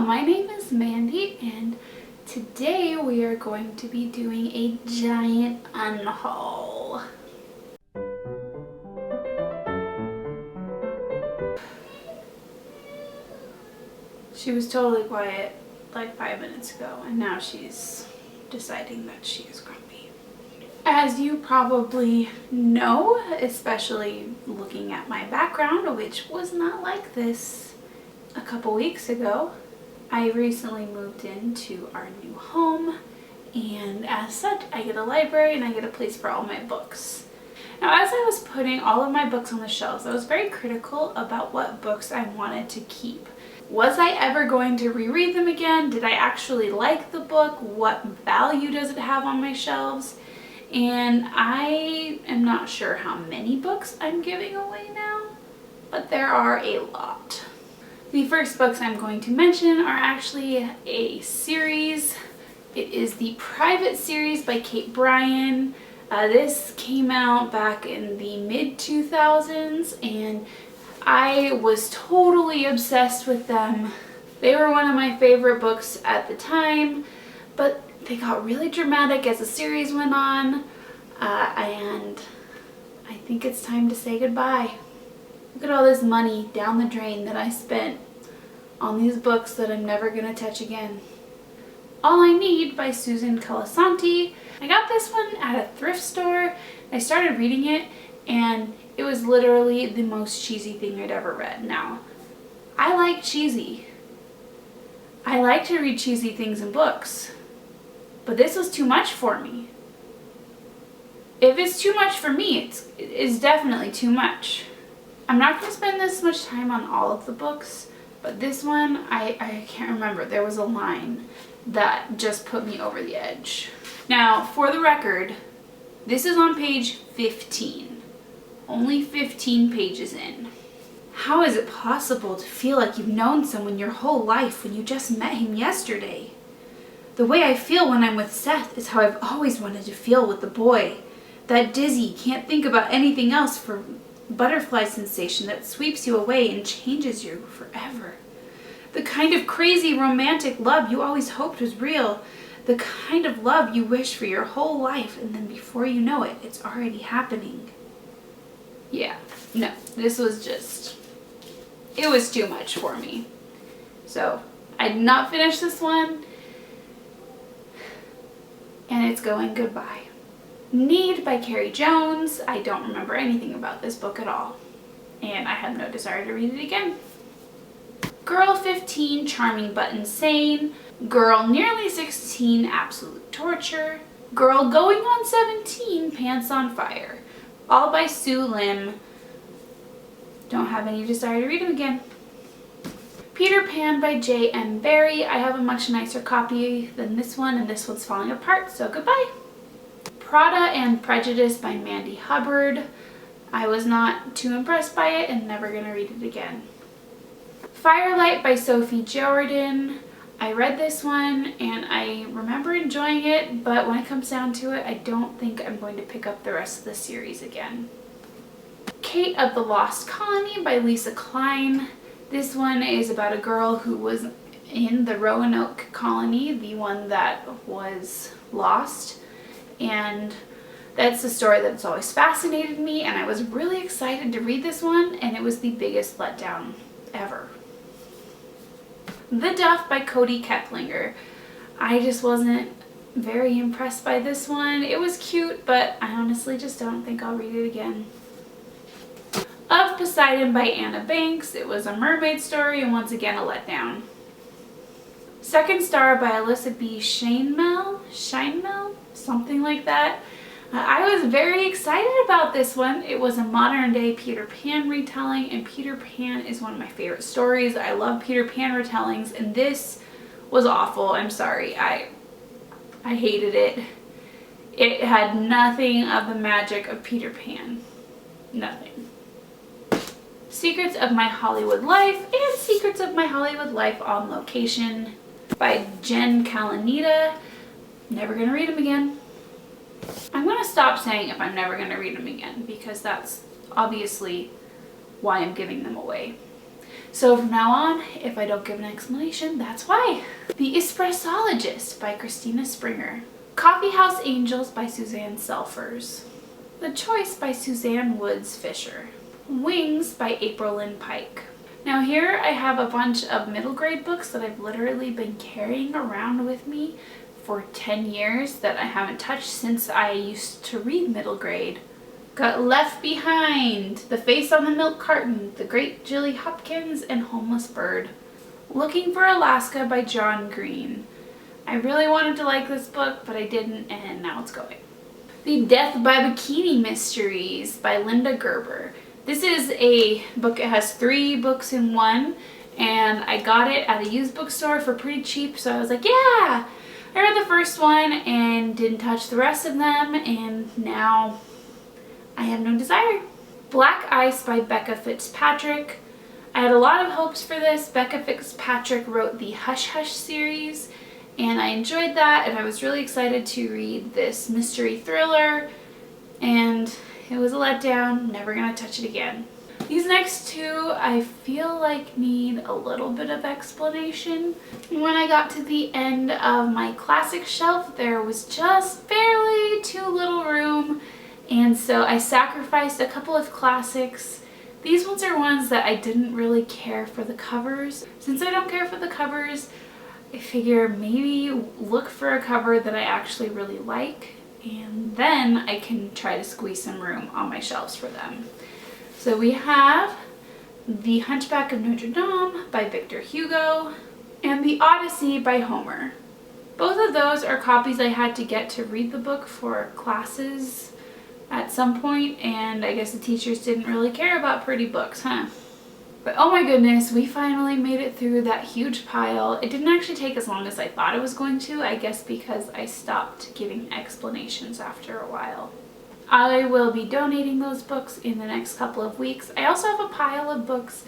my name is Mandy and today we are going to be doing a giant unhaul. She was totally quiet like 5 minutes ago and now she's deciding that she is grumpy. As you probably know, especially looking at my background, which was not like this a couple weeks ago, I recently moved into our new home, and as such I get a library and I get a place for all my books. Now, as I was putting all of my books on the shelves, I was very critical about what books I wanted to keep. Was I ever going to reread them again? Did I actually like the book? What value does it have on my shelves? And I am not sure how many books I'm giving away now, but there are a lot. The first books I'm going to mention are actually a series. It is the Private series by Kate Bryan. This came out back in the mid-2000s and I was totally obsessed with them. They were one of my favorite books at the time, but they got really dramatic as the series went on, and I think it's time to say goodbye. Look at all this money down the drain that I spent on these books that I'm never going to touch again. All I Need by Susan Colasanti. I got this one at a thrift store. I started reading it and it was literally the most cheesy thing I'd ever read. Now, I like cheesy. I like to read cheesy things in books, but this was too much for me. If it's too much for me, it's definitely too much. I'm not going to spend this much time on all of the books, but this one, I can't remember. There was a line that just put me over the edge. Now, for the record, this is on page 15. Only 15 pages in. How is it possible to feel like you've known someone your whole life when you just met him yesterday? The way I feel when I'm with Seth is how I've always wanted to feel with the boy. That dizzy, can't think about anything else for butterfly sensation that sweeps you away and changes you forever. The kind of crazy romantic love you always hoped was real. The kind of love you wish for your whole life, and then before you know it, it's already happening. Yeah, no, this was just, it was too much for me. So I did not finish this one, and it's going goodbye. Need by Carrie Jones. I don't remember anything about this book at all, and I have no desire to read it again. Girl 15, Charming but Insane. Girl Nearly 16, Absolute Torture. Girl Going on 17, Pants on Fire. All by Sue Lim. Don't have any desire to read them again. Peter Pan by J.M. Barrie. I have a much nicer copy than this one, and this one's falling apart, so goodbye. Prada and Prejudice by Mandy Hubbard. I was not too impressed by it and never gonna read it again. Firelight by Sophie Jordan. I read this one and I remember enjoying it, but when it comes down to it, I don't think I'm going to pick up the rest of the series again. Kate of the Lost Colony by Lisa Klein. This one is about a girl who was in the Roanoke colony, the one that was lost. And that's a story that's always fascinated me, and I was really excited to read this one, and it was the biggest letdown ever. The Duff by Cody Keplinger. I just wasn't very impressed by this one. It was cute, but I honestly just don't think I'll read it again. Of Poseidon by Anna Banks. It was a mermaid story, and once again a letdown. Second Star by Alyssa B. Scheinmel? Something like that. I was very excited about this one. It was a modern day Peter Pan retelling, and Peter Pan is one of my favorite stories. I love Peter Pan retellings, and this was awful. I'm sorry. I hated it. It had nothing of the magic of Peter Pan. Nothing. Secrets of My Hollywood Life and Secrets of My Hollywood Life on Location by Jen Kalanita. Never gonna read them again. I'm gonna stop saying if I'm never gonna read them again, because that's obviously why I'm giving them away. So from now on, if I don't give an explanation, that's why. The Espressologist by Christina Springer. Coffee House Angels by Suzanne Selfers. The Choice by Suzanne Woods Fisher. Wings by April Lynn Pike. Now here I have a bunch of middle grade books that I've literally been carrying around with me for 10 years that I haven't touched since I used to read middle grade. Got Left Behind, The Face on the Milk Carton, The Great Jilly Hopkins, and Homeless Bird. Looking for Alaska by John Green. I really wanted to like this book, but I didn't, and now it's going. The Death by Bikini Mysteries by Linda Gerber. This is a book, it has 3 books in one, and I got it at a used bookstore for pretty cheap, so I was like, yeah! I read the first one and didn't touch the rest of them, and now I have no desire. Black Ice by Becca Fitzpatrick. I had a lot of hopes for this. Becca Fitzpatrick wrote the Hush Hush series, and I enjoyed that, and I was really excited to read this mystery thriller, and it was a letdown. Never gonna touch it again. These next 2 I feel like need a little bit of explanation. When I got to the end of my classic shelf, there was just barely too little room, and so I sacrificed a couple of classics. These ones are ones that I didn't really care for the covers. Since I don't care for the covers, I figure maybe look for a cover that I actually really like, and then I can try to squeeze some room on my shelves for them. So we have The Hunchback of Notre Dame by Victor Hugo and The Odyssey by Homer. Both of those are copies I had to get to read the book for classes at some point, and I guess the teachers didn't really care about pretty books, huh? But oh my goodness, we finally made it through that huge pile. It didn't actually take as long as I thought it was going to, I guess because I stopped giving explanations after a while. I will be donating those books in the next couple of weeks. I also have a pile of books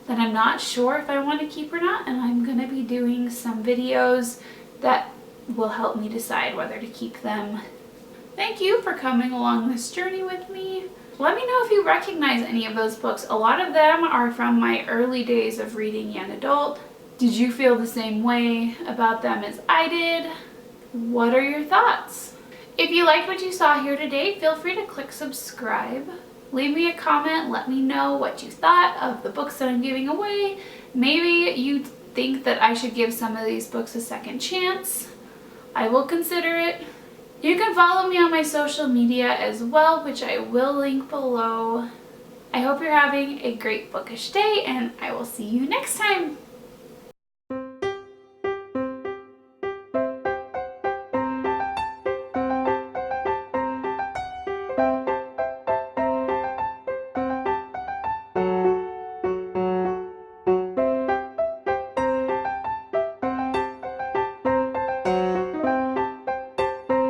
that I'm not sure if I want to keep or not, and I'm going to be doing some videos that will help me decide whether to keep them. Thank you for coming along this journey with me. Let me know if you recognize any of those books. A lot of them are from my early days of reading young adult. Did you feel the same way about them as I did? What are your thoughts? If you liked what you saw here today, feel free to click subscribe. Leave me a comment, let me know what you thought of the books that I'm giving away. Maybe you think that I should give some of these books a second chance. I will consider it. You can follow me on my social media as well, which I will link below. I hope you're having a great bookish day, and I will see you next time.